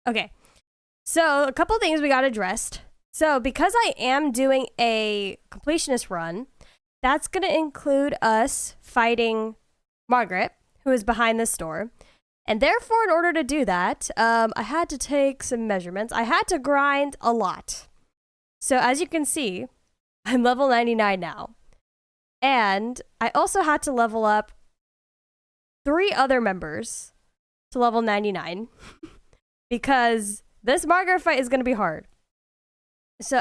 Okay. So, a couple things we got addressed. So, because I am doing a completionist run, that's going to include us fighting Margaret, who is behind this door. And therefore, in order to do that, I had to take some measurements. I had to grind a lot. So, as you can see, I'm level 99 now. And I also had to level up 3 other members to level 99 because this Margaret fight is going to be hard. So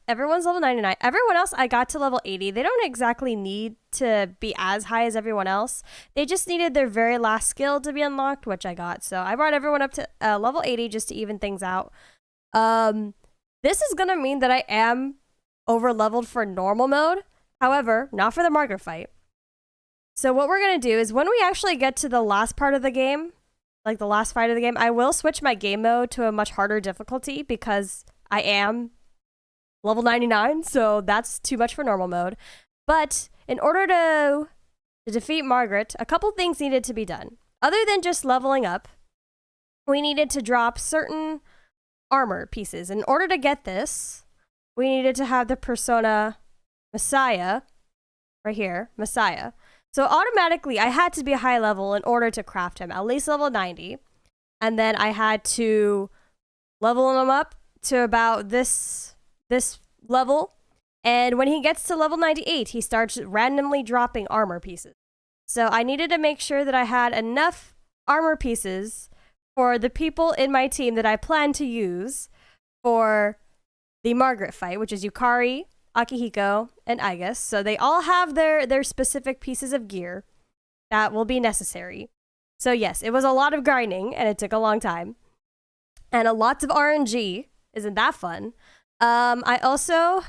everyone's level 99. Everyone else I got to level 80. They don't exactly need to be as high as everyone else. They just needed their very last skill to be unlocked, which I got. So I brought everyone up to level 80 just to even things out. This is going to mean that I am over leveled for normal mode. However, not for the Margaret fight. So what we're going to do is when we actually get to the last part of the game, like the last fight of the game, I will switch my game mode to a much harder difficulty because I am level 99, so that's too much for normal mode. But in order to defeat Margaret, a couple things needed to be done. Other than just leveling up, we needed to drop certain armor pieces. In order to get this, we needed to have the persona Messiah, right here, Messiah. So automatically, I had to be high level in order to craft him, at least level 90. And then I had to level him up to about this level. And when he gets to level 98, he starts randomly dropping armor pieces. So I needed to make sure that I had enough armor pieces for the people in my team that I plan to use for the Margaret fight, which is Yukari, Akihiko, and Aigis. So they all have their specific pieces of gear that will be necessary. So yes, it was a lot of grinding, and it took a long time. And lots of RNG. Isn't that fun? I also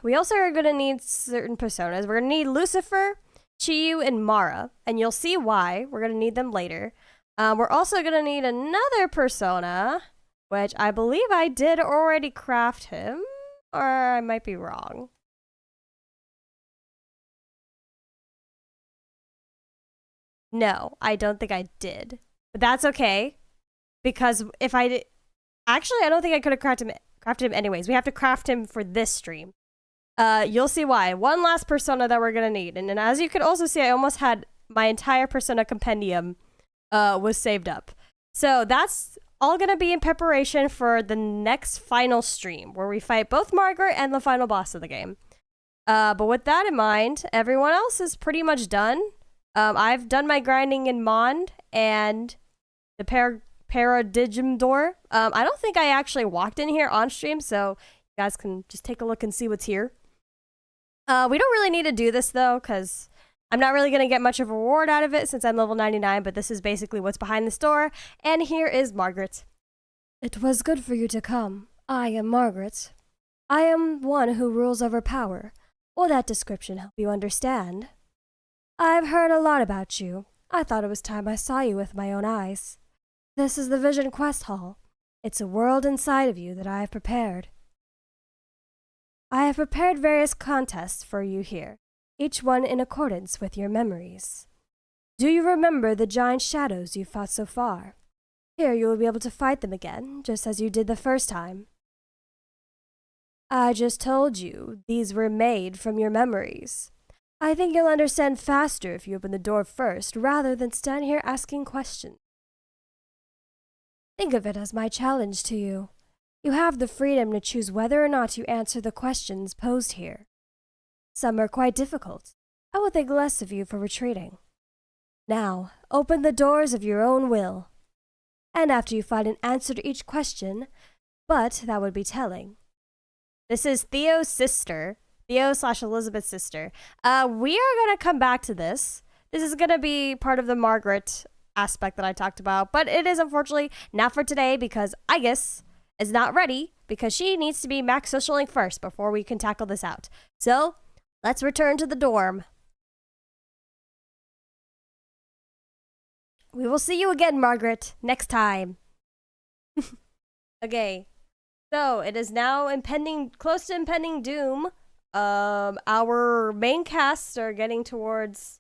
we also are going to need certain personas. We're going to need Lucifer, Chiyu, and Mara. And you'll see why. We're going to need them later. We're also going to need another persona, which I believe I did already craft him. Or I might be wrong. No, I don't think I did. But that's okay. Because if I did... Actually, I don't think I could have crafted him anyways. We have to craft him for this stream. You'll see why. One last persona that we're going to need. And as you can also see, I almost had my entire persona compendium was saved up. So that's all going to be in preparation for the next final stream, where we fight both Margaret and the final boss of the game. But with that in mind, everyone else is pretty much done. I've done my grinding in Mond and the Paradigm door. I don't think I actually walked in here on stream, so you guys can just take a look and see what's here. We don't really need to do this, though, because I'm not really going to get much of a reward out of it since I'm level 99, but this is basically what's behind this door. And here is Margaret. It was good for you to come. I am Margaret. I am one who rules over power. Will that description help you understand? I've heard a lot about you. I thought it was time I saw you with my own eyes. This is the Vision Quest Hall. It's a world inside of you that I have prepared. I have prepared various contests for you here, each one in accordance with your memories. Do you remember the giant shadows you fought so far? Here you will be able to fight them again, just as you did the first time. I just told you these were made from your memories. I think you'll understand faster if you open the door first, rather than stand here asking questions. Think of it as my challenge to you. You have the freedom to choose whether or not you answer the questions posed here. Some are quite difficult. I will think less of you for retreating. Now, open the doors of your own will. And after you find an answer to each question, but that would be telling. This is Theo's sister. Theo/Elizabeth's sister. We are going to come back to this. This is going to be part of the Margaret aspect that I talked about, but it is unfortunately not for today because Aigis is not ready because she needs to be max social link first before we can tackle this out. So, let's return to the dorm. We will see you again, Margaret, next time. Okay. So, it is now close to impending doom. Our main casts are getting towards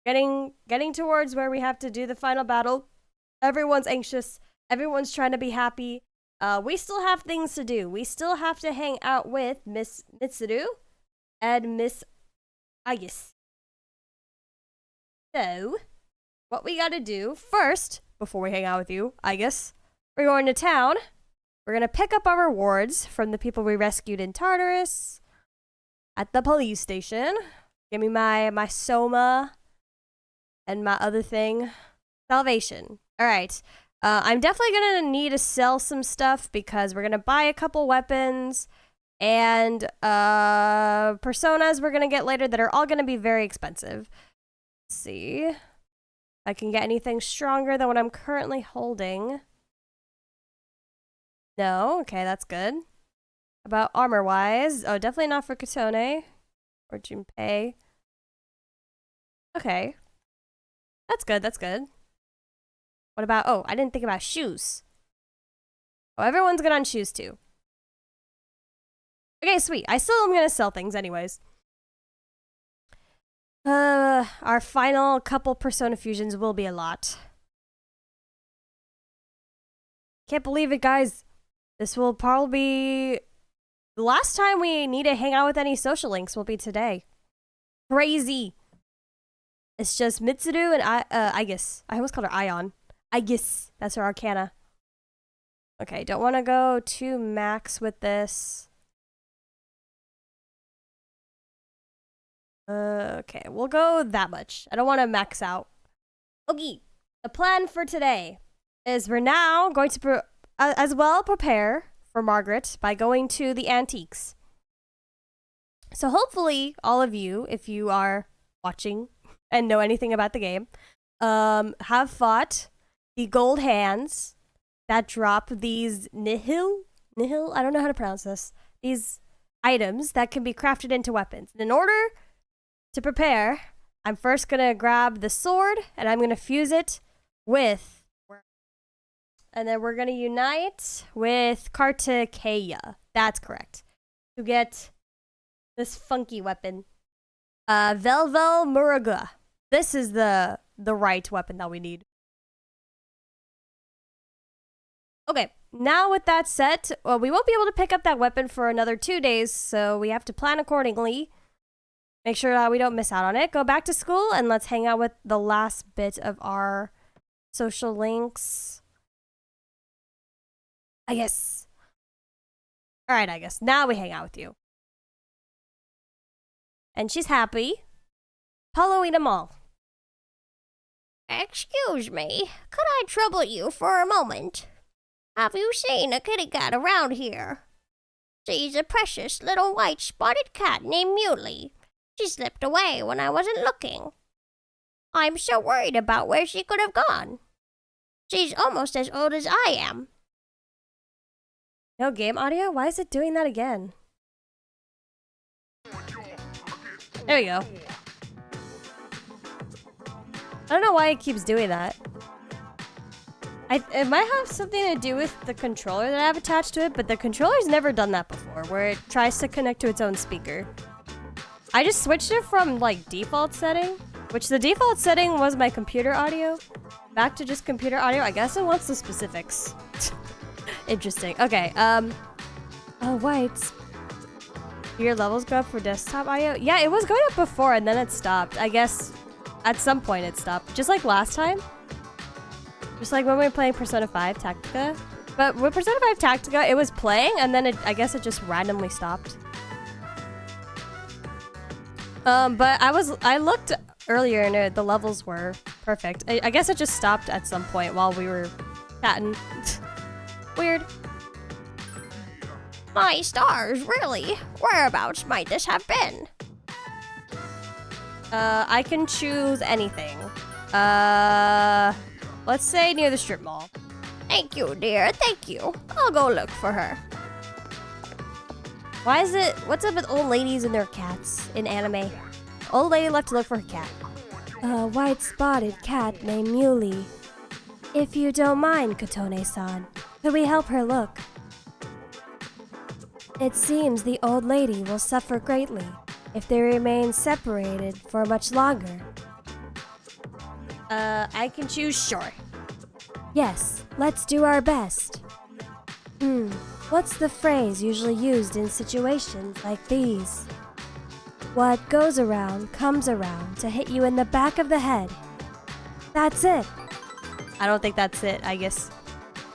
where we have to do the final battle. Everyone's anxious. Everyone's trying to be happy. We still have things to do. We still have to hang out with Miss Mitsuru and Miss Aigis. So, what we gotta do first, before we hang out with you, Aigis, we're going to town. We're gonna pick up our rewards from the people we rescued in Tartarus at the police station. Give me my soma and my other thing. Salvation. Alright. I'm definitely gonna need to sell some stuff because we're gonna buy a couple weapons and personas we're gonna get later that are all gonna be very expensive. Let's see if I can get anything stronger than what I'm currently holding. No, okay, that's good. About armor wise, oh, definitely not for Katone or Junpei. Okay, that's good. That's good. What about, oh, I didn't think about shoes. Oh, everyone's good on shoes too. Okay, sweet. I still am gonna sell things anyways. Our final couple persona fusions will be a lot. Can't believe it, guys. This will probably be the last time we need to hang out with any social links will be today. Crazy. It's just Mitsuru and Aigis. I almost called her Ion. Aigis. That's her arcana. Okay, don't want to go too max with this. Okay, we'll go that much. I don't want to max out. Okay, the plan for today is we're now going to as well prepare for Margaret by going to the antiques. So hopefully all of you, if you are watching and know anything about the game, have fought the gold hands that drop these nihil, I don't know how to pronounce this, these items that can be crafted into weapons. And in order to prepare, I'm first gonna grab the sword and I'm gonna fuse it with, and then we're gonna unite with Kartikeya. That's correct. To get this funky weapon. Velvel Muraga. This is the right weapon that we need. Okay, now with that set, well, we won't be able to pick up that weapon for another 2 days, so we have to plan accordingly. Make sure we don't miss out on it. Go back to school and let's hang out with the last bit of our social links. I guess. Alright, I guess. Now we hang out with you. And she's happy. Following them all. Excuse me, could I trouble you for a moment? Have you seen a kitty cat around here? She's a precious little white spotted cat named Muley. She slipped away when I wasn't looking. I'm so worried about where she could have gone. She's almost as old as I am. No game audio? Why is it doing that again? There we go. I don't know why it keeps doing that. It might have something to do with the controller that I have attached to it, but the controller's never done that before, where it tries to connect to its own speaker. I just switched it from, like, default setting, which the default setting was my computer audio, back to just computer audio. I guess it wants the specifics. Interesting. Okay, oh, whites. Do your levels go up for desktop audio? Yeah, it was going up before, and then it stopped. I guess at some point it stopped, just like last time. Just like when we were playing Persona 5 Tactica. But with Persona 5 Tactica, it was playing, and then I guess it just randomly stopped. But I looked earlier and the levels were perfect. I guess it just stopped at some point while we were chatting. Weird. My stars, really? Whereabouts might this have been? I can choose anything. Let's say near the strip mall. Thank you, dear, thank you. I'll go look for her. Why is it... What's up with old ladies and their cats in anime? Old lady left to look for her cat. A white spotted cat named Muley. If you don't mind, Katone-san, could we help her look? It seems the old lady will suffer greatly if they remain separated for much longer. I can choose sure. Yes, let's do our best. What's the phrase usually used in situations like these? What goes around comes around to hit you in the back of the head. That's it. I don't think that's it, I guess.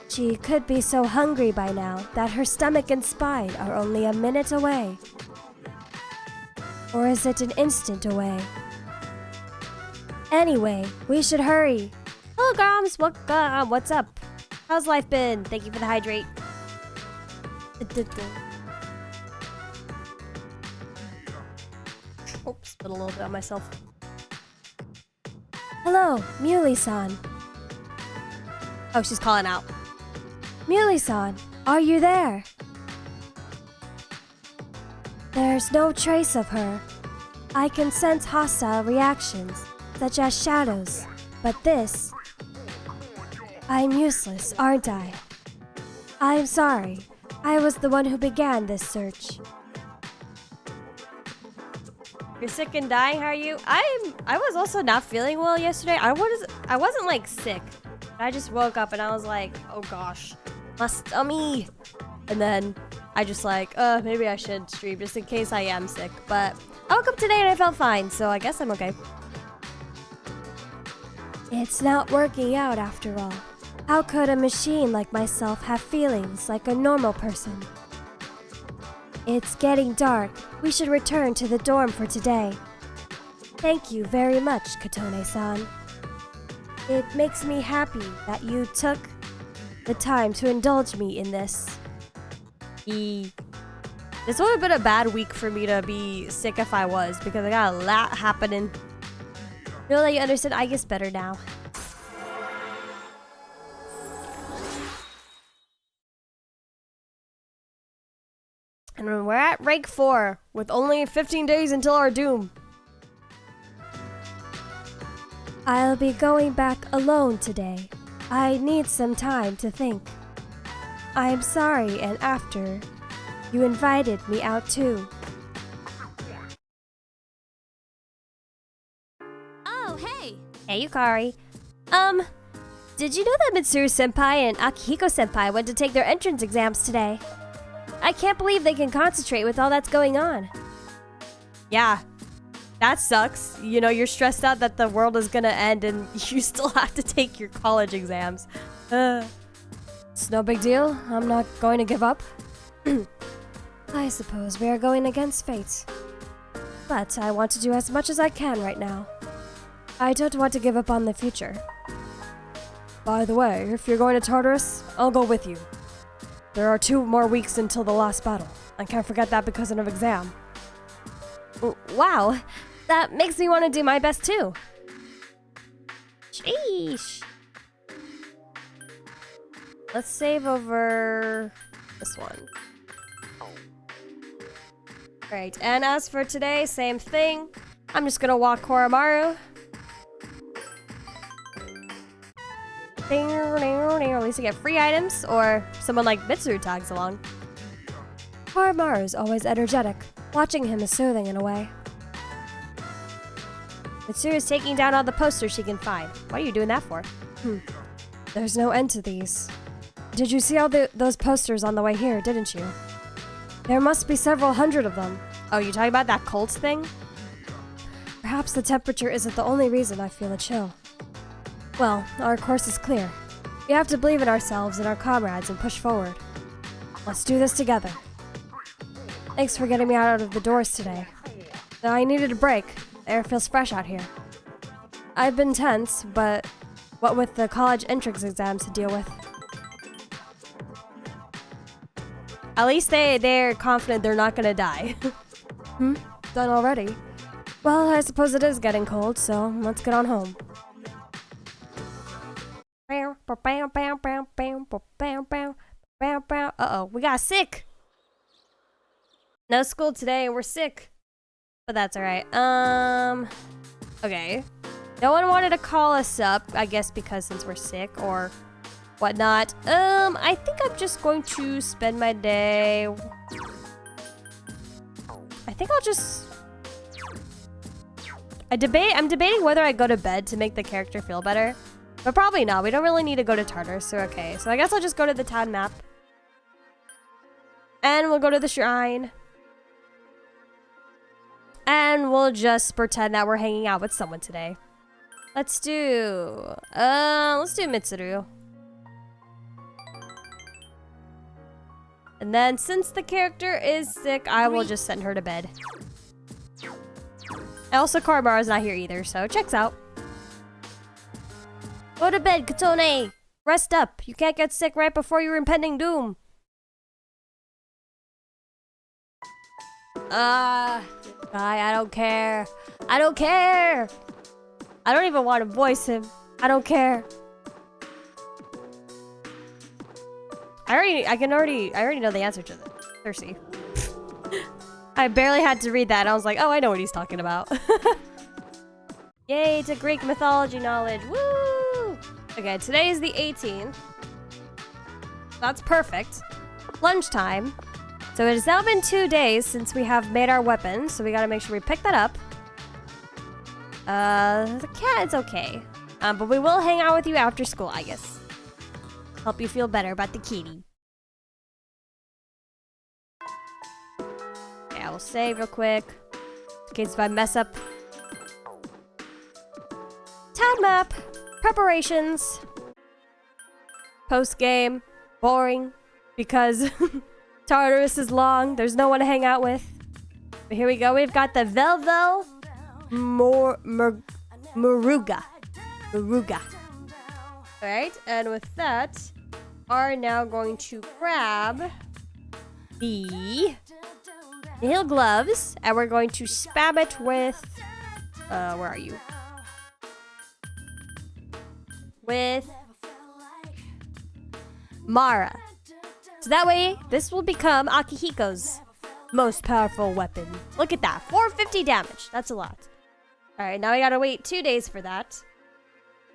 She could be so hungry by now that her stomach and spine are only a minute away. Or is it an instant away? Anyway, we should hurry. Hello, Groms. What's up? How's life been? Thank you for the hydrate. Oops, spit a little bit on myself. Hello, Muley-san. Oh, she's calling out. Muley-san, are you there? There's no trace of her. I can sense hostile reactions, such as shadows, but this... I'm useless, aren't I? I'm sorry. I was the one who began this search. You're sick and dying, how are you? I was also not feeling well yesterday. I wasn't like sick. I just woke up and I was like, oh gosh, my stomach. And then I just like, maybe I should stream just in case I am sick. But I woke up today and I felt fine, so I guess I'm okay. It's not working out after all. How could a machine like myself have feelings like a normal person? It's getting dark. We should return to the dorm for today. Thank you very much, Katone-san. It makes me happy that you took the time to indulge me in this. This would have been a bad week for me to be sick if I was, because I got a lot happening. Know that you understand Aigis better now. And we're at rank 4, with only 15 days until our doom. I'll be going back alone today. I need some time to think. I'm sorry, and after, you invited me out too. Oh, hey! Hey, Yukari. Did you know that Mitsuru-senpai and Akihiko-senpai went to take their entrance exams today? I can't believe they can concentrate with all that's going on. Yeah, that sucks. You know, you're stressed out that the world is gonna end and you still have to take your college exams. It's no big deal. I'm not going to give up. I suppose we are going against fate. But I want to do as much as I can right now. I don't want to give up on the future. By the way, if you're going to Tartarus, I'll go with you. There are 2 more weeks until the last battle. I can't forget that because of an exam. Wow, that makes me want to do my best too. Sheesh. Let's save over this one. Right, and as for today, same thing. I'm just gonna walk Koromaru. At least I get free items, or someone like Mitsuru tags along. Koromaru is always energetic. Watching him is soothing in a way. Mitsuru is taking down all the posters she can find. What are you doing that for? There's no end to these. Did you see all those posters on the way here, didn't you? There must be several hundred of them. Oh, you talking about that cult thing? Perhaps the temperature isn't the only reason I feel a chill. Well, our course is clear. We have to believe in ourselves and our comrades and push forward. Let's do this together. Thanks for getting me out of the doors today. I needed a break. The air feels fresh out here. I've been tense, but what with the college entrance exams to deal with. At least they're confident they're not gonna die. Done already? Well, I suppose it is getting cold, so let's get on home. Uh-oh, we got sick. No school today, we're sick. But that's alright. Okay. No one wanted to call us up, I guess because since we're sick or whatnot. I think I'm just going to spend my day... I think I'll just... I'm debating whether I go to bed to make the character feel better. But probably not. We don't really need to go to Tartarus, so okay. So I guess I'll just go to the town map. And we'll go to the shrine. And we'll just pretend that we're hanging out with someone today. Let's do Mitsuru. And then since the character is sick, I will just send her to bed. And also Karmara's not here either, so checks out. Go to bed, Katone! Rest up. You can't get sick right before your impending doom. Guy, I don't care. I don't care! I don't even want to voice him. I don't care. I already know the answer to this. Thirsty. I barely had to read that and I was like, oh, I know what he's talking about. Yay to Greek mythology knowledge. Woo! Okay, today is the 18th. That's perfect. Lunchtime. So it has now been 2 days since we have made our weapons, so we gotta make sure we pick that up. The cat is okay. But we will hang out with you after school, I guess. Help you feel better about the kitty. Okay, I will save real quick. In case if I mess up. Town map. Preparations. Post game. Boring. Because Tartarus is long. There's no one to hang out with. But here we go. We've got the Velvel Muruga. Alright, and with that, are now going to grab the nail gloves, and we're going to spam it with, where are you? With Mara. So that way, this will become Akihiko's most powerful weapon. Look at that, 450 damage. That's a lot. Alright, now we gotta wait 2 days for that.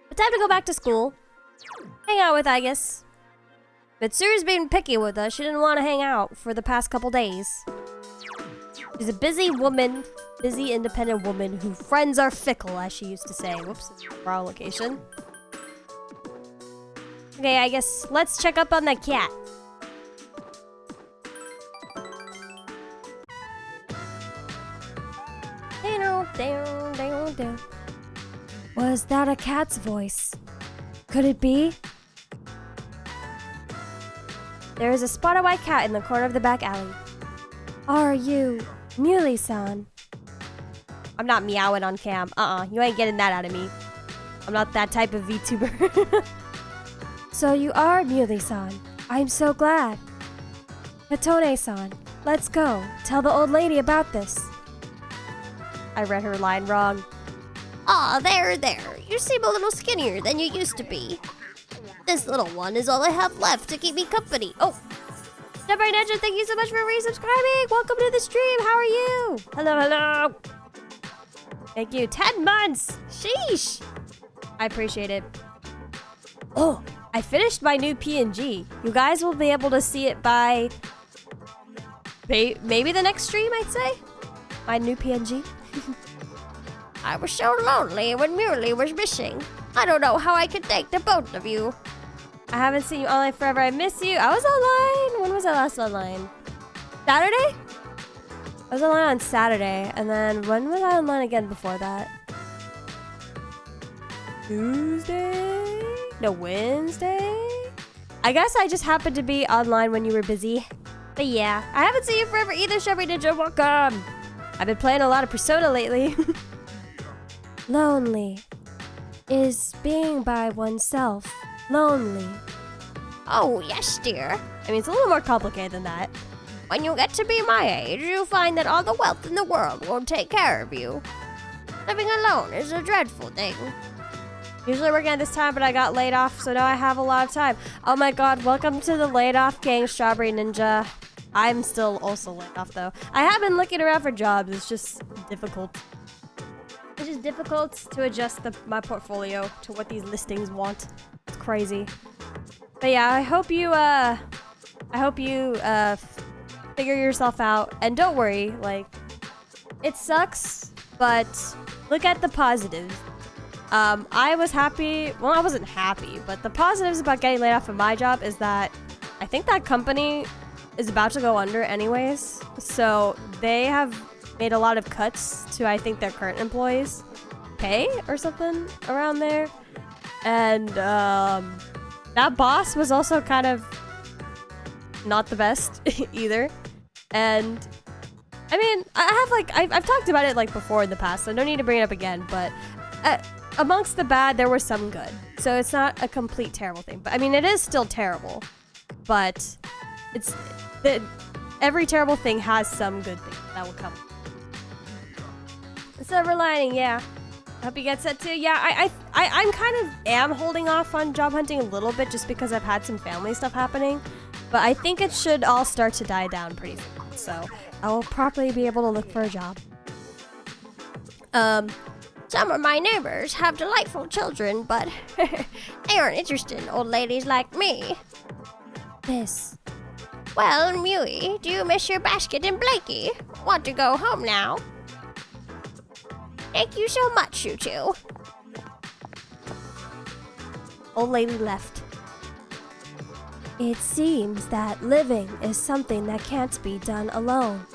But time to go back to school. Hang out with Aigis. Mitsuru's been picky with us. She didn't want to hang out for the past couple days. She's a busy woman. Busy, independent woman who friends are fickle, as she used to say. Whoops, wrong location. Okay, I guess let's check up on the cat. Was that a cat's voice? Could it be? There is a spotted white cat in the corner of the back alley. Are you Muley-san? I'm not meowing on cam. You ain't getting that out of me. I'm not that type of VTuber. So you are Muley-san. I'm so glad. Katone-san, let's go. Tell the old lady about this. I read her line wrong. Aw, there. You seem a little skinnier than you used to be. This little one is all I have left to keep me company. Oh, Chidori Ninja, thank you so much for resubscribing. Welcome to the stream. How are you? Hello. Thank you. 10 months. Sheesh. I appreciate it. Oh, I finished my new PNG. You guys will be able to see it by maybe the next stream, I'd say. My new PNG. I was so lonely when Muley was missing. I don't know how I could thank the both of you. I haven't seen you online forever. I miss you. I was online. When was I last online? Saturday? I was online on Saturday. And then when was I online again before that? Tuesday? No, Wednesday? I guess I just happened to be online when you were busy. But yeah, I haven't seen you forever either, Chidori Ninja. Welcome. I've been playing a lot of Persona lately. Lonely. Is being by oneself lonely? Oh, yes, dear. I mean, it's a little more complicated than that. When you get to be my age, you'll find that all the wealth in the world won't take care of you. Living alone is a dreadful thing. Usually working at this time, but I got laid off, so now I have a lot of time. Oh my god, welcome to the laid off gang, Chidori Ninja. I'm still also laid off, though. I have been looking around for jobs. It's just difficult. It's just difficult to adjust my portfolio to what these listings want. It's crazy. But yeah, I hope you figure yourself out. And don't worry, like, it sucks, but look at the positives. I was happy. Well, I wasn't happy, but the positives about getting laid off of my job is that I think that company is about to go under anyways. So they have made a lot of cuts to, I think, their current employees' pay or something around there. And that boss was also kind of not the best either. And I mean, I've talked about it like before in the past, so no need to bring it up again, but amongst the bad, there was some good. So it's not a complete terrible thing. But I mean, it is still terrible, but every terrible thing has some good thing that will come. Silver lining, yeah. Hope you get set too. Yeah, I'm kind of am holding off on job hunting a little bit just because I've had some family stuff happening. But I think it should all start to die down pretty soon. So I will probably be able to look for a job. Some of my neighbors have delightful children, but they aren't interested in old ladies like me. Miss. Well, Mui, do you miss your basket and Blakey? Want to go home now? Thank you so much, you two. Old lady left. It seems that living is something that can't be done alone.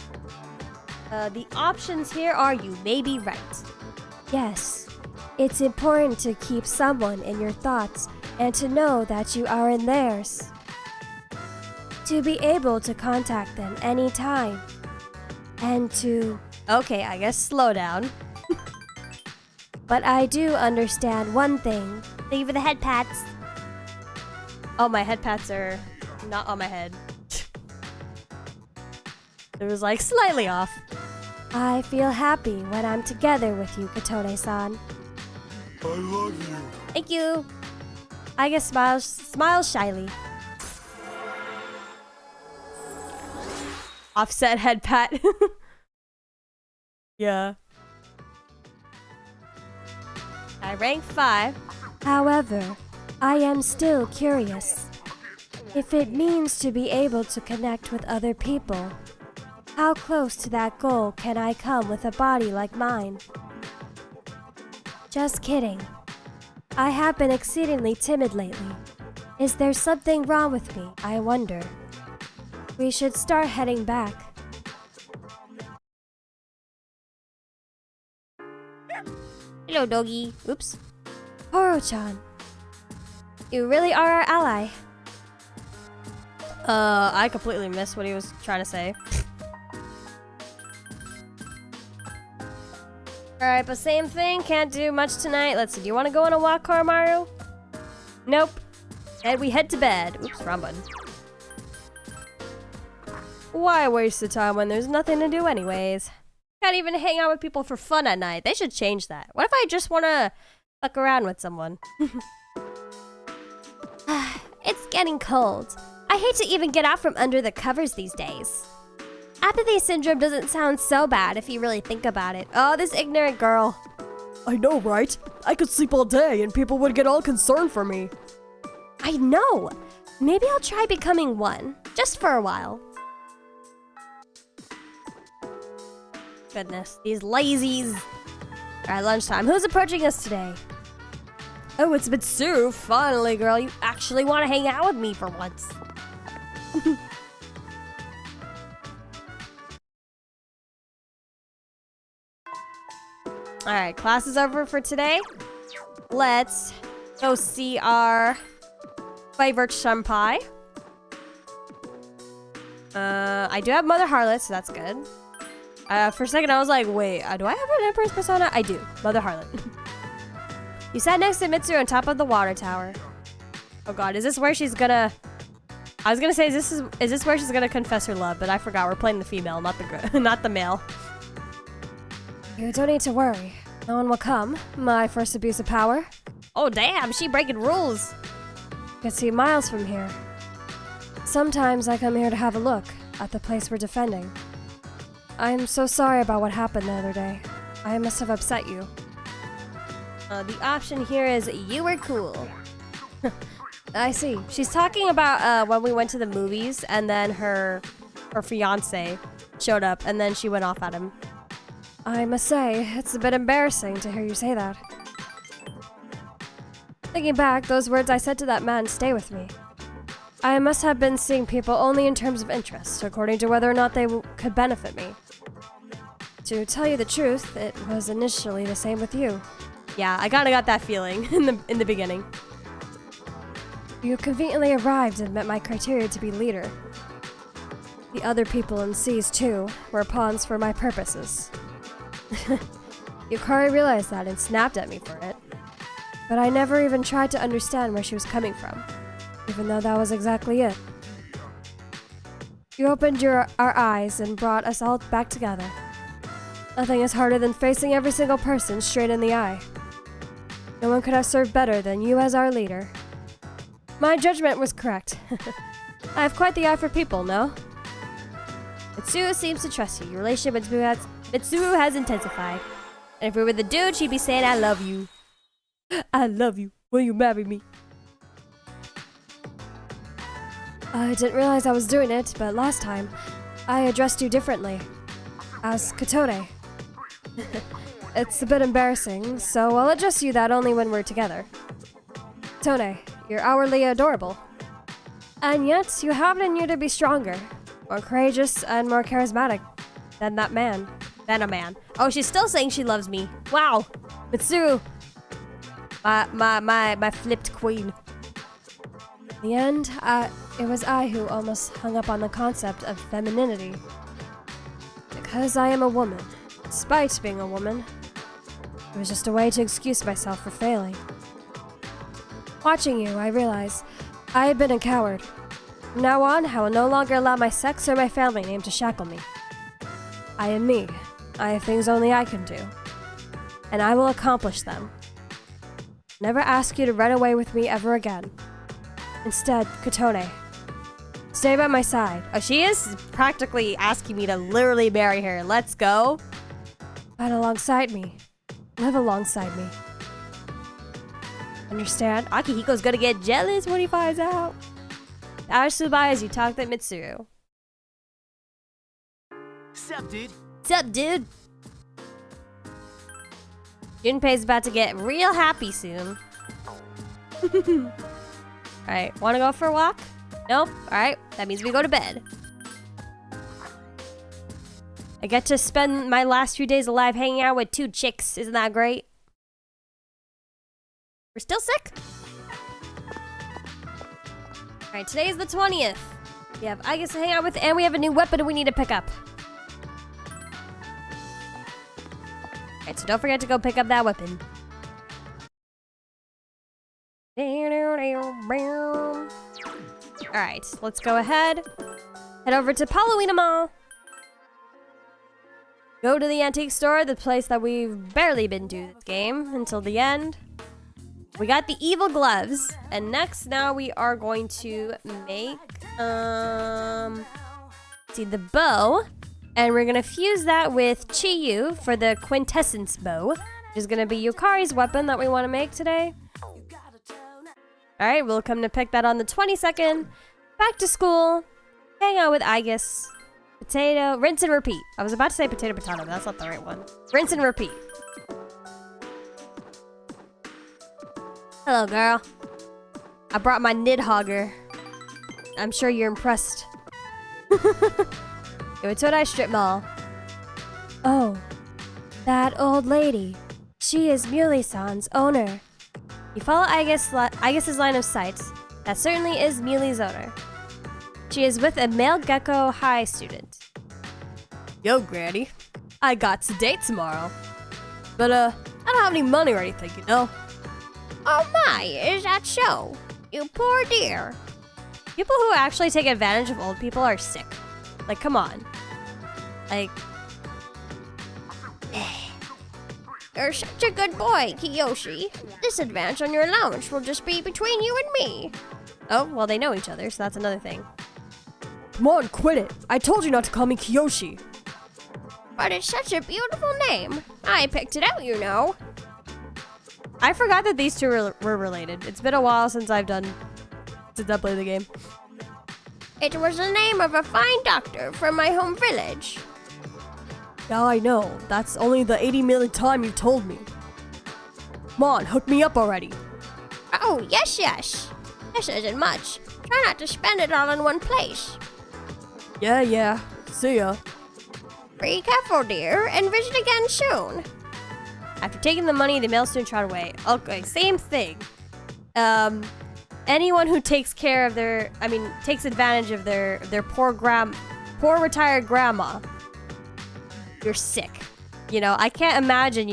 The options here are you may be right. Yes, it's important to keep someone in your thoughts and to know that you are in theirs. To be able to contact them anytime. And to... Okay, I guess slow down. But I do understand one thing. Thank you for the head pats. Oh, my head pats are not on my head. It was like slightly off. I feel happy when I'm together with you, Katone-san. I love you. Thank you. I guess smiles shyly. Offset head pat. Yeah. I rank 5. However, I am still curious. If it means to be able to connect with other people, how close to that goal can I come with a body like mine? Just kidding. I have been exceedingly timid lately. Is there something wrong with me, I wonder? We should start heading back. Hello, doggy. Oops. Horo-chan. You really are our ally. I completely missed what he was trying to say. Alright, but same thing. Can't do much tonight. Let's see. Do you want to go on a walk, Koromaru? Nope. And we head to bed. Oops, wrong button. Why waste the time when there's nothing to do anyways? Can't even hang out with people for fun at night. They should change that. What if I just want to fuck around with someone? It's getting cold. I hate to even get out from under the covers these days. Apathy syndrome doesn't sound so bad if you really think about it. Oh, this ignorant girl. I know, right? I could sleep all day and people would get all concerned for me. I know. Maybe I'll try becoming one. Just for a while. Goodness, these lazies. Alright, lunchtime. Who's approaching us today? Oh, it's Mitsuru. Finally, girl. You actually want to hang out with me for once. Alright, class is over for today. Let's go see our favorite senpai. I do have Mother Harlot, so that's good. For a second, I was like, wait, do I have an Empress persona? I do. Mother Harlot. You sat next to Mitsuru on top of the water tower. Oh god, is this where she's gonna... I was gonna say, is this where she's gonna confess her love, but I forgot. We're playing the female, not the not the male. You don't need to worry. No one will come. My first abuse of power. Oh damn, she breaking rules. You can see miles from here. Sometimes I come here to have a look at the place we're defending. I'm so sorry about what happened the other day. I must have upset you. The option here is you were cool. I see. She's talking about when we went to the movies and then her fiance showed up and then she went off at him. I must say, it's a bit embarrassing to hear you say that. Thinking back, those words I said to that man stay with me. I must have been seeing people only in terms of interest, according to whether or not they could benefit me. To tell you the truth, it was initially the same with you. Yeah, I kind of got that feeling in the beginning. You conveniently arrived and met my criteria to be leader. The other people in Seas, too, were pawns for my purposes. Yukari realized that and snapped at me for it. But I never even tried to understand where she was coming from, even though that was exactly it. You opened our eyes and brought us all back together. Nothing is harder than facing every single person straight in the eye. No one could have served better than you as our leader. My judgment was correct. I have quite the eye for people, no? Mitsuru seems to trust you. Your relationship with Mitsuru has intensified. And if we were the dude, she'd be saying, I love you. I love you. Will you marry me? I didn't realize I was doing it, but last time, I addressed you differently. As Katone. It's a bit embarrassing, so I'll address you that only when we're together. Katone, you're hourly adorable. And yet, you have it in you to be stronger, more courageous, and more charismatic than that man. Than a man. Oh, she's still saying she loves me. Wow. Mitsuru. My flipped queen. In the end, it was I who almost hung up on the concept of femininity. Because I am a woman, despite being a woman, it was just a way to excuse myself for failing. Watching you, I realized I had been a coward. From now on, I will no longer allow my sex or my family name to shackle me. I am me. I have things only I can do. And I will accomplish them. Never ask you to run away with me ever again. Instead, Katone, stay by my side. Oh, she is practically asking me to literally marry her. Let's go. Fight alongside me. Live alongside me. Understand? Akihiko's gonna get jealous when he finds out. Arsubaya as you talk to Mitsuru. Sup, dude? Sup, dude? Junpei's about to get real happy soon. Alright, wanna go for a walk? Nope. Alright, that means we go to bed. I get to spend my last few days alive hanging out with 2 chicks. Isn't that great? We're still sick? Alright, today is the 20th. We have Aigis to hang out with, and we have a new weapon we need to pick up. Alright, so don't forget to go pick up that weapon. Alright, let's go ahead. Head over to Halloween Mall. Go to the antique store, the place that we've barely been to this game until the end. We got the evil gloves. And next, now we are going to make, see, the bow. And we're gonna fuse that with Chiyu for the quintessence bow, which is gonna be Yukari's weapon that we wanna make today. Alright, we'll come to pick that on the 22nd. Back to school. Hang out with Aigis. Potato, rinse and repeat. I was about to say potato, but that's not the right one. Rinse and repeat. Hello, girl. I brought my Nidhogger. I'm sure you're impressed. Go to Todai Strip Mall. Oh, that old lady. She is Muley-san's owner. You follow Aigis' line of sight. That certainly is Muley's owner. She is with a male Gecko High student. Yo, Granny. I got to date tomorrow. But, I don't have any money or anything, you know? Oh my, is that so? You poor dear. People who actually take advantage of old people are sick. Like, come on. Like... You're such a good boy, Kioshi. This advance on your allowance will just be between you and me. Oh, well, they know each other, so that's another thing. Come on, quit it. I told you not to call me Kioshi. But it's such a beautiful name. I picked it out, you know. I forgot that these two were related. It's been a while since I played the game. It was the name of a fine doctor from my home village. Yeah, I know. That's only the 80 millionth time you've told me. Come on, hook me up already. Oh, yes, yes. This isn't much. Try not to spend it all in one place. Yeah. See ya. Be careful, dear, and visit again soon. After taking the money, the male student trotted away. Okay, same thing. Anyone who takes advantage of their poor retired grandma, you're sick. You know, I can't imagine,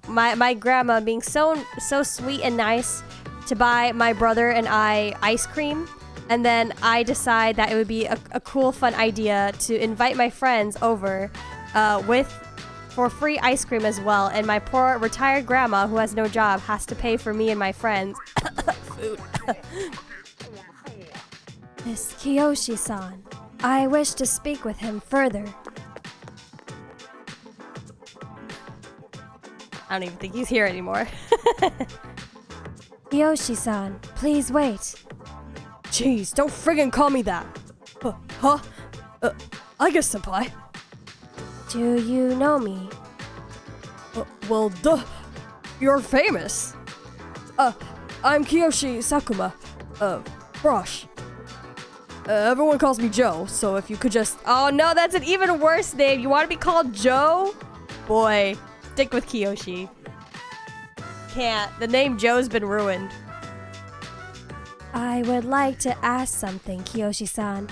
my grandma being so sweet and nice to buy my brother and I ice cream, and then I decide that it would be a cool, fun idea to invite my friends over for free ice cream as well, and my poor retired grandma who has no job has to pay for me and my friends food. Miss Kioshi-san, I wish to speak with him further. I don't even think he's here anymore. Kioshi-san, please wait. Jeez, don't friggin' call me that. I guess, senpai. Do you know me? Well, duh. You're famous. I'm Kiyoshi Sakuma. Brush. Everyone calls me Joe, so if you could just... Oh no, that's an even worse name. You want to be called Joe? Boy, stick with Kiyoshi. Can't. The name Joe's been ruined. I would like to ask something, Kiyoshi-san.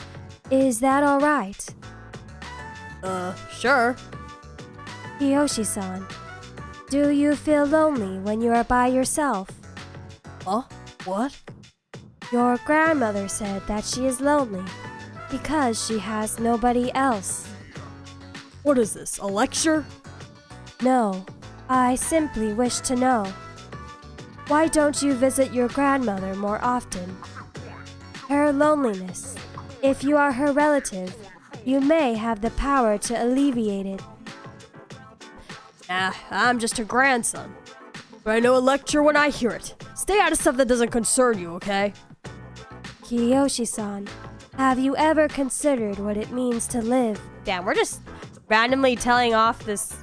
Is that alright? Sure. Kiyoshi-san, do you feel lonely when you are by yourself? Huh? What? Your grandmother said that she is lonely because she has nobody else. What is this, a lecture? No, I simply wish to know. Why don't you visit your grandmother more often? Her loneliness, if you are her relative, you may have the power to alleviate it. Nah, I'm just her grandson. But I know a lecture when I hear it. Stay out of stuff that doesn't concern you, okay? Kiyoshi-san, have you ever considered what it means to live? Damn, we're just randomly telling off this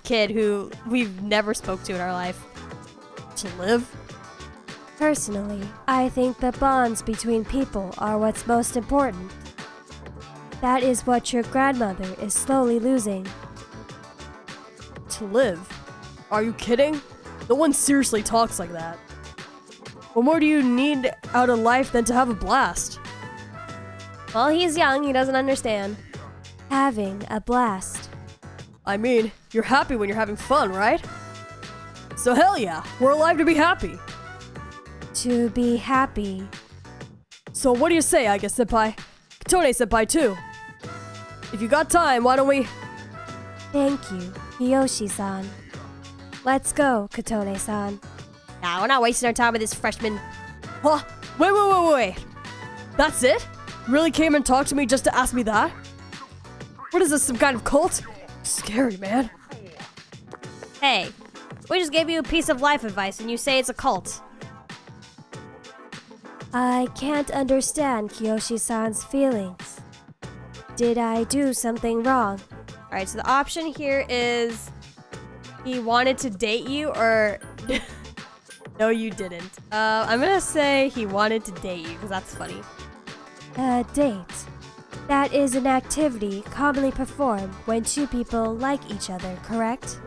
kid who we've never spoke to in our life. To live? Personally, I think the bonds between people are what's most important. That is what your grandmother is slowly losing. To live? Are you kidding? No one seriously talks like that. What more do you need out of life than to have a blast? Well, he's young, he doesn't understand. Having a blast. I mean, you're happy when you're having fun, right? So hell yeah, we're alive to be happy. To be happy. So what do you say, Aigis senpai? Katone senpai too. If you got time, why don't we... Thank you, Kiyoshi-san. Let's go, Katone-san. Nah, we're not wasting our time with this freshman. Huh? Wait. That's it? Really came and talked to me just to ask me that? What is this, some kind of cult? Scary, man. Hey, we just gave you a piece of life advice and you say it's a cult. I can't understand Kiyoshi-san's feelings. Did I do something wrong? Alright, so the option here is he wanted to date you or... No, you didn't. I'm gonna say he wanted to date you because that's funny. A date. That is an activity commonly performed when two people like each other, correct?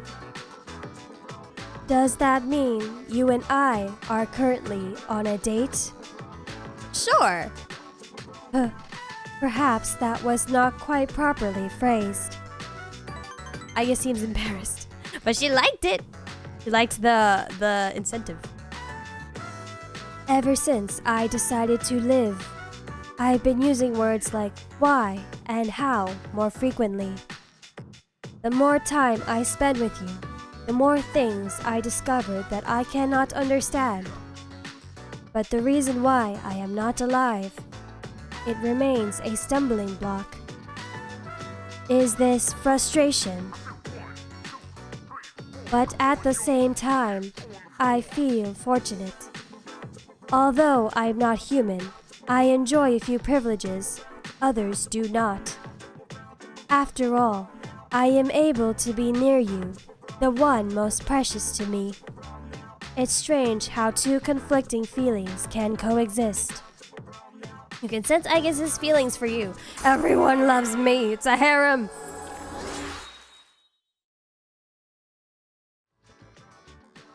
Does that mean you and I are currently on a date? Sure. Perhaps that was not quite properly phrased. Aigis seems embarrassed, but she liked it. She liked the incentive. Ever since I decided to live, I've been using words like why and how more frequently. The more time I spend with you, the more things I discover that I cannot understand. But the reason why I am not alive, it remains a stumbling block. Is this frustration? But at the same time, I feel fortunate. Although I'm not human, I enjoy a few privileges others do not. After all, I am able to be near you, the one most precious to me. It's strange how two conflicting feelings can coexist. You can sense Aigis' feelings for you. Everyone loves me. It's a harem.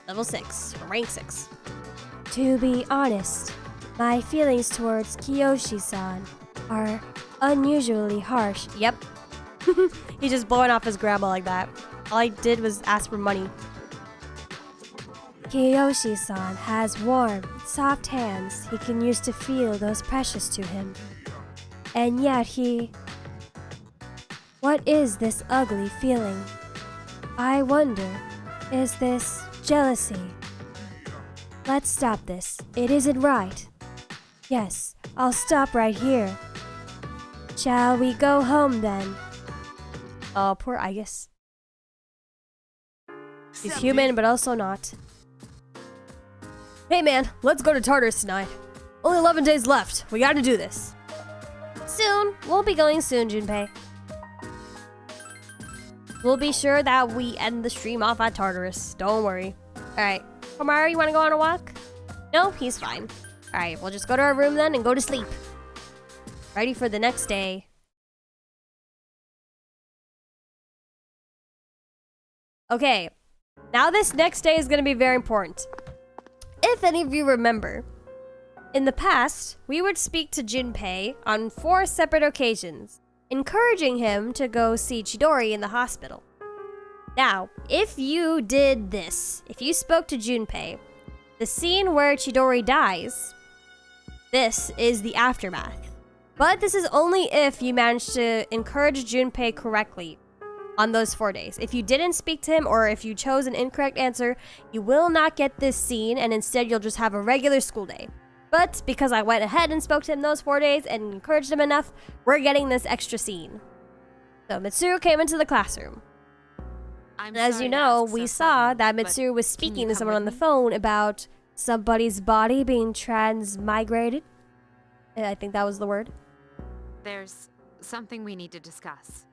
Level 6. Rank 6. To be honest, my feelings towards Kioshi-san are unusually harsh. Yep. He's just blowing off his grandma like that. All I did was ask for money. Kioshi-san has warm, soft hands he can use to feel those precious to him. And yet What is this ugly feeling? I wonder, is this jealousy? Let's stop this. It isn't right. Yes, I'll stop right here. Shall we go home then? Oh, poor Aigis. He's human, but also not. Hey man, let's go to Tartarus tonight. Only 11 days left. We gotta do this. Soon. We'll be going soon, Junpei. We'll be sure that we end the stream off at Tartarus. Don't worry. Alright. Komaru, you wanna go on a walk? No, he's fine. Alright, we'll just go to our room then and go to sleep. Ready for the next day. Okay. Now this next day is gonna be very important. If any of you remember, in the past, we would speak to Junpei on 4 separate occasions, encouraging him to go see Chidori in the hospital. Now, if you did this, if you spoke to Junpei, the scene where Chidori dies, this is the aftermath. But this is only if you manage to encourage Junpei correctly on those 4 days. If you didn't speak to him or if you chose an incorrect answer, you will not get this scene and instead you'll just have a regular school day. But because I went ahead and spoke to him those 4 days and encouraged him enough, we're getting this extra scene. So Mitsuru came into the classroom. And as you know, we saw that Mitsuru was speaking to someone on the phone about somebody's body being transmigrated. I think that was the word. There's something we need to discuss.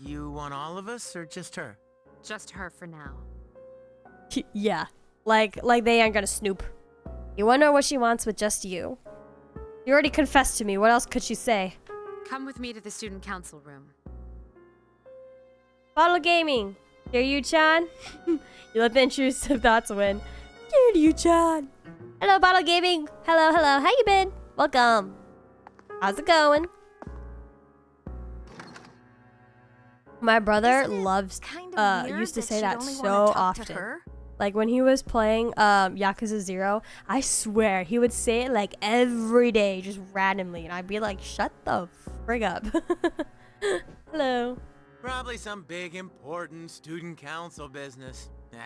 You want all of us or just her? Just her for now. Yeah, like they aren't gonna snoop. You wanna know what she wants with just you? You already confessed to me. What else could she say? Come with me to the student council room. Bottle gaming. Kiryu-chan. You let the intrusive thoughts win. Kiryu-chan. Hello, Bottle Gaming. Hello, hello. How you been? Welcome. How's it going? My brother loves, used to say that so often. Like when he was playing Yakuza 0, I swear he would say it like every day, just randomly. And I'd be like, shut the frig up. Hello. Probably some big important student council business. Nah.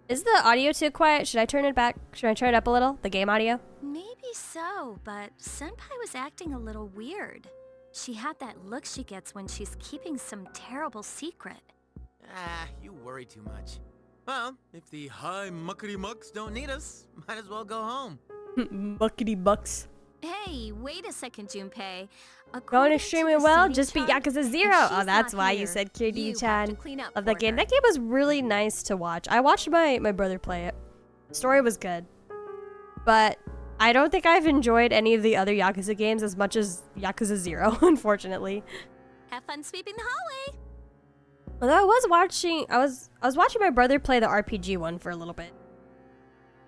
Is the audio too quiet? Should I turn it back? Should I turn it up a little? The game audio? Maybe so, but Senpai was acting a little weird. She had that look she gets when she's keeping some terrible secret. You worry too much. Well, if the high muckety mucks don't need us, might as well go home. Buckety bucks. Hey, wait a second, Junpei. Going extremely well, just beat Yakuza 0. Oh, that's why you said Kiryu-chan. Love that game. That game was really nice to watch. I watched my brother play it. The story was good. But I don't think I've enjoyed any of the other Yakuza games as much as Yakuza 0, unfortunately. Have fun sweeping the hallway. Although I was watching my brother play the RPG one for a little bit.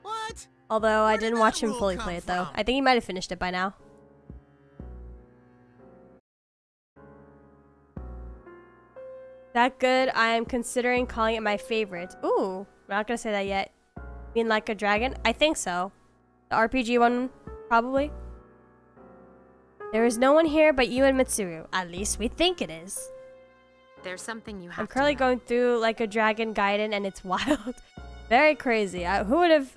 What? Although I Where did didn't that watch him rule fully come play it though. from? I think he might have finished it by now. That good, I am considering calling it my favorite. Ooh, we're not gonna say that yet. Being like a dragon? I think so. The RPG one, probably. There is no one here but you and Mitsuru. At least we think it is. There's something you have I'm currently to know. going through like a dragon gaiden and it's wild. Very crazy. Who would have...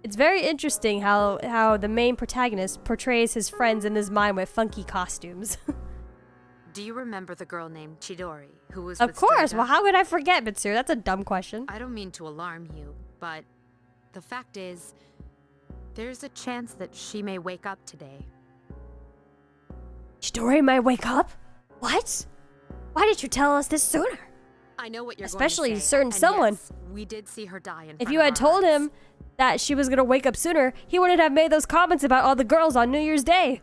It's very interesting how the main protagonist portrays his friends in his mind with funky costumes. Do you remember the girl named Chidori, who was Of with course. Strega? Well, how could I forget, Mitsuru? That's a dumb question. I don't mean to alarm you, but the fact is, there's a chance that she may wake up today. Chidori might wake up? What? Why did you tell us this sooner? I know what you're Especially going to say, certain and someone. yes, we did see her die in If front you of had our told eyes. him that she was gonna wake up sooner, he wouldn't have made those comments about all the girls on New Year's Day.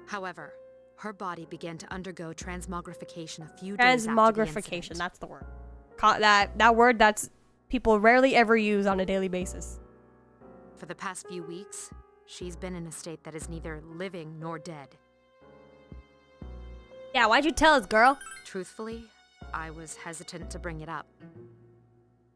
However, her body began to undergo transmogrification a few days after the Transmogrification, incident. that's the word. That word that's people rarely ever use on a daily basis. For the past few weeks, she's been in a state that is neither living nor dead. Yeah, why'd you tell us, girl? Truthfully, I was hesitant to bring it up.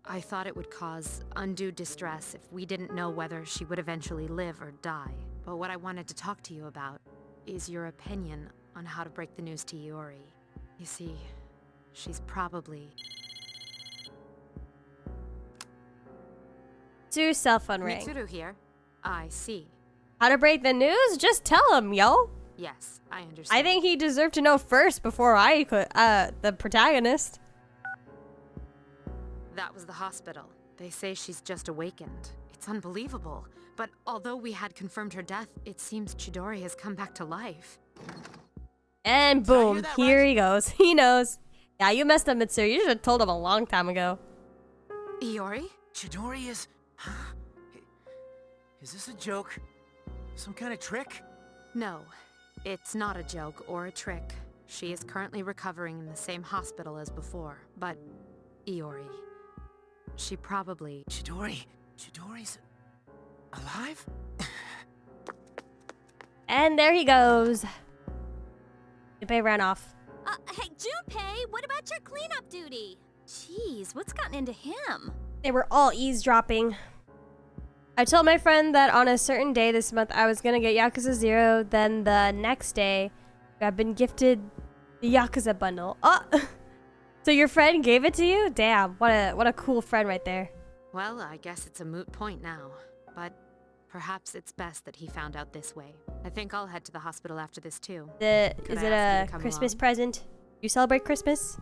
I thought it would cause undue distress if we didn't know whether she would eventually live or die. But what I wanted to talk to you about is your opinion on how to break the news to Iori. You see, she's probably... Mitsuru's cell phone ring. Mitsuru here. I see. How to break the news? Just tell him, yo. Yes, I understand. I think he deserved to know first before I could, the protagonist. That was the hospital. They say she's just awakened. It's unbelievable. But although we had confirmed her death, it seems Chidori has come back to life. And Did I hear boom, that here right? he goes. He knows. Yeah, you messed up, Mitsuru. You should have told him a long time ago. Iori? Chidori is... Huh? Is this a joke? Some kind of trick? No, it's not a joke or a trick. She is currently recovering in the same hospital as before. But, Iori, she probably... Chidori's... alive? And there he goes. Junpei ran off. Hey, Junpei, what about your cleanup duty? Jeez, what's gotten into him? They were all eavesdropping. I told my friend that on a certain day this month I was gonna get Yakuza 0, then the next day I've been gifted the Yakuza bundle. Oh! So your friend gave it to you? Damn, what a cool friend right there. Well, I guess it's a moot point now. But perhaps it's best that he found out this way. I think I'll head to the hospital after this too. Could Is I it ask you a to come Christmas along? present? You celebrate Christmas?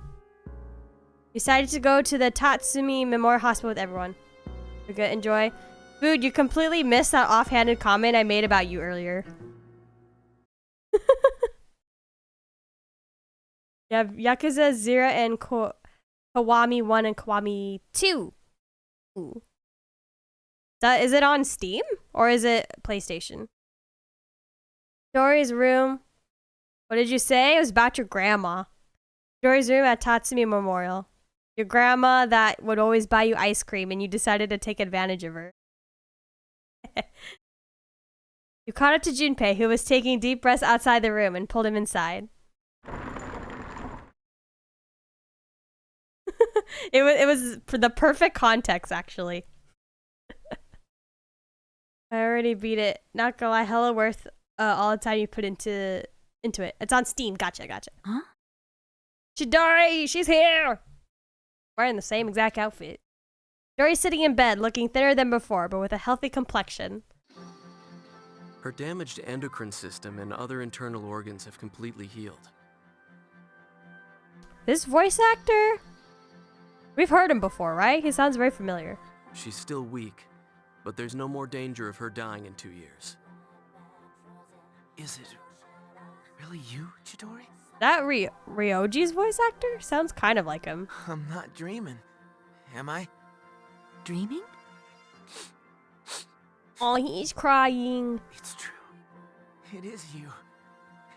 Decided to go to the Tatsumi Memorial Hospital with everyone. We're good, enjoy. Food, you completely missed that offhanded comment I made about you earlier. You have Yakuza 0 and Kiwami 1 and Kiwami 2. Ooh. Is it on Steam? Or is it PlayStation? Dory's room. What did you say? It was about your grandma. Dory's room at Tatsumi Memorial. Your grandma that would always buy you ice cream and you decided to take advantage of her. You caught up to Junpei, who was taking deep breaths outside the room, and pulled him inside. It was for the perfect context, actually. I already beat it. Not gonna lie, hella worth all the time you put into it. It's on Steam. Gotcha. Huh? Chidori, she's here. Wearing the same exact outfit. Chidori's sitting in bed, looking thinner than before, but with a healthy complexion. Her damaged endocrine system and other internal organs have completely healed. This voice actor? We've heard him before, right? He sounds very familiar. She's still weak, but there's no more danger of her dying in 2 years. Is it really you, Chidori? That Ryoji's voice actor? Sounds kind of like him. I'm not dreaming. Am I? Dreaming? Oh, he's crying. It's true. It is you.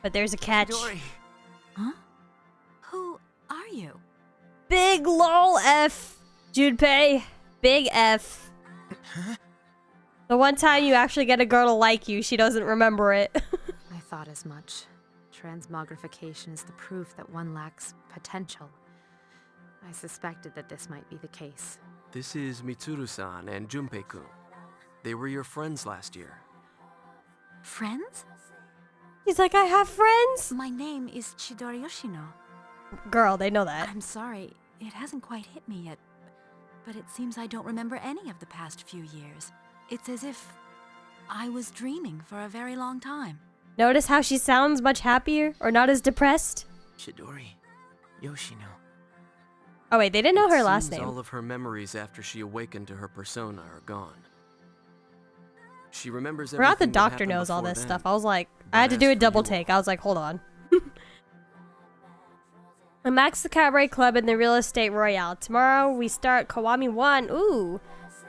But there's a catch. Chidori. Huh? Who are you? Big lol F. Junpei. Big F. Huh? The one time you actually get a girl to like you, she doesn't remember it. I thought as much. Transmogrification is the proof that one lacks potential. I suspected that this might be the case. This is Mitsuru-san and Junpei-kun. They were your friends last year. Friends? He's like, I have friends. My name is Chidori Yoshino. Girl, they know that. I'm sorry, it hasn't quite hit me yet, but it seems I don't remember any of the past few years. It's as if I was dreaming for a very long time. Notice how she sounds much happier or not as depressed? Chidori. Yoshino. Oh wait, they didn't know her It last seems name. all of her memories after she awakened to her persona are gone. She remembers Forgot the everything that doctor happened knows all before this then. stuff. I was like, But I had to as do a for double you- take. I was like, hold on. Max the Cabaret Club and the Real Estate Royale. Tomorrow we start Kawami 1. Ooh,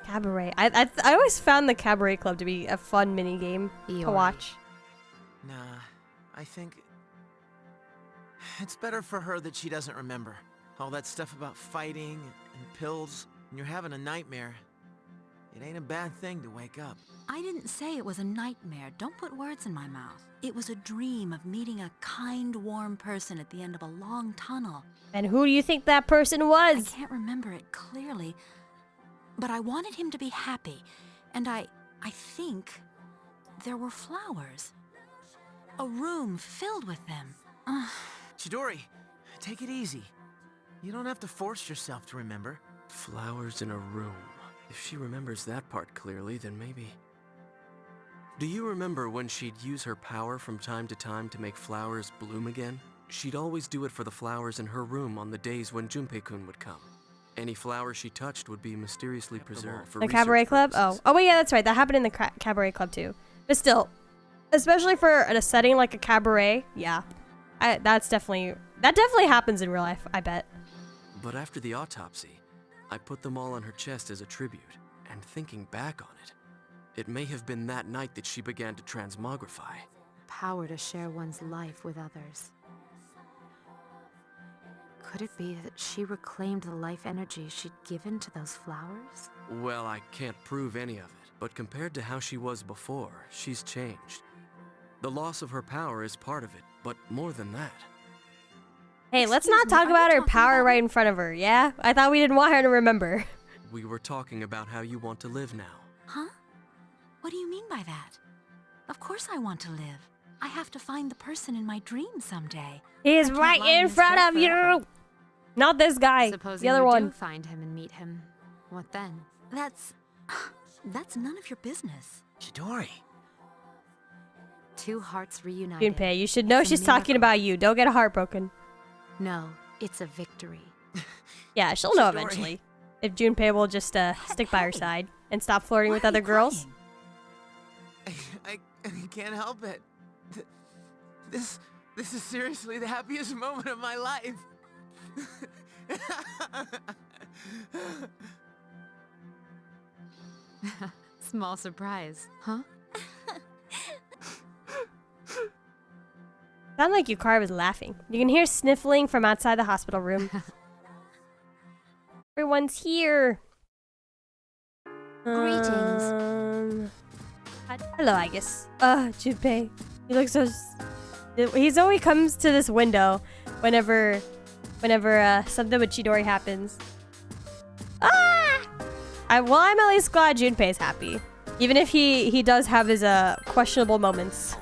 Cabaret. I always found the Cabaret Club to be a fun mini game to watch. Nah, I think it's better for her that she doesn't remember. All that stuff about fighting and pills, and you're having a nightmare. It ain't a bad thing to wake up. I didn't say it was a nightmare. Don't put words in my mouth. It was a dream of meeting a kind, warm person at the end of a long tunnel. And who do you think that person was? I can't remember it clearly, but I wanted him to be happy, and I think there were flowers. A room filled with them. Chidori, take it easy. You don't have to force yourself to remember. Flowers in a room. If she remembers that part clearly, then maybe... Do you remember when she'd use her power from time to time to make flowers bloom again? She'd always do it for the flowers in her room on the days when Junpei-kun would come. Any flower she touched would be mysteriously preserved for the research Cabaret Club? purposes. Oh, wait, yeah, that's right. That happened in the Cabaret Club too. But still, especially for a setting like a cabaret, yeah, that definitely happens in real life, I bet. But after the autopsy, I put them all on her chest as a tribute, and thinking back on it, it may have been that night that she began to transmogrify. Power to share one's life with others. Could it be that she reclaimed the life energy she'd given to those flowers? Well, I can't prove any of it, but compared to how she was before, she's changed. The loss of her power is part of it, but more than that. Hey, let's not talk about her power right in front of her, yeah? I thought we didn't want her to remember. We were talking about how you want to live now. Huh? What do you mean by that? Of course I want to live. I have to find the person in my dream someday. He's right in front of you! Not this guy, Supposing the other you one. do find him and meet him, what then? That's none of your business. Chidori. Two hearts reunited. Junpei, you should know It's a she's talking miracle. about you. Don't get heartbroken. No, it's a victory. Yeah, she'll know Chidori. eventually. If Junpei will just stick by her Hey. side and stop flirting Why with are other you girls. crying? I can't help it. This is seriously the happiest moment of my life. Small surprise, huh? Sound like Yukari was laughing. You can hear sniffling from outside the hospital room. Everyone's here. Greetings. Hello, Aigis. Junpei. He looks so... He's always comes to this window whenever something with Chidori happens. I'm at least glad Junpei's happy. Even if he does have his questionable moments.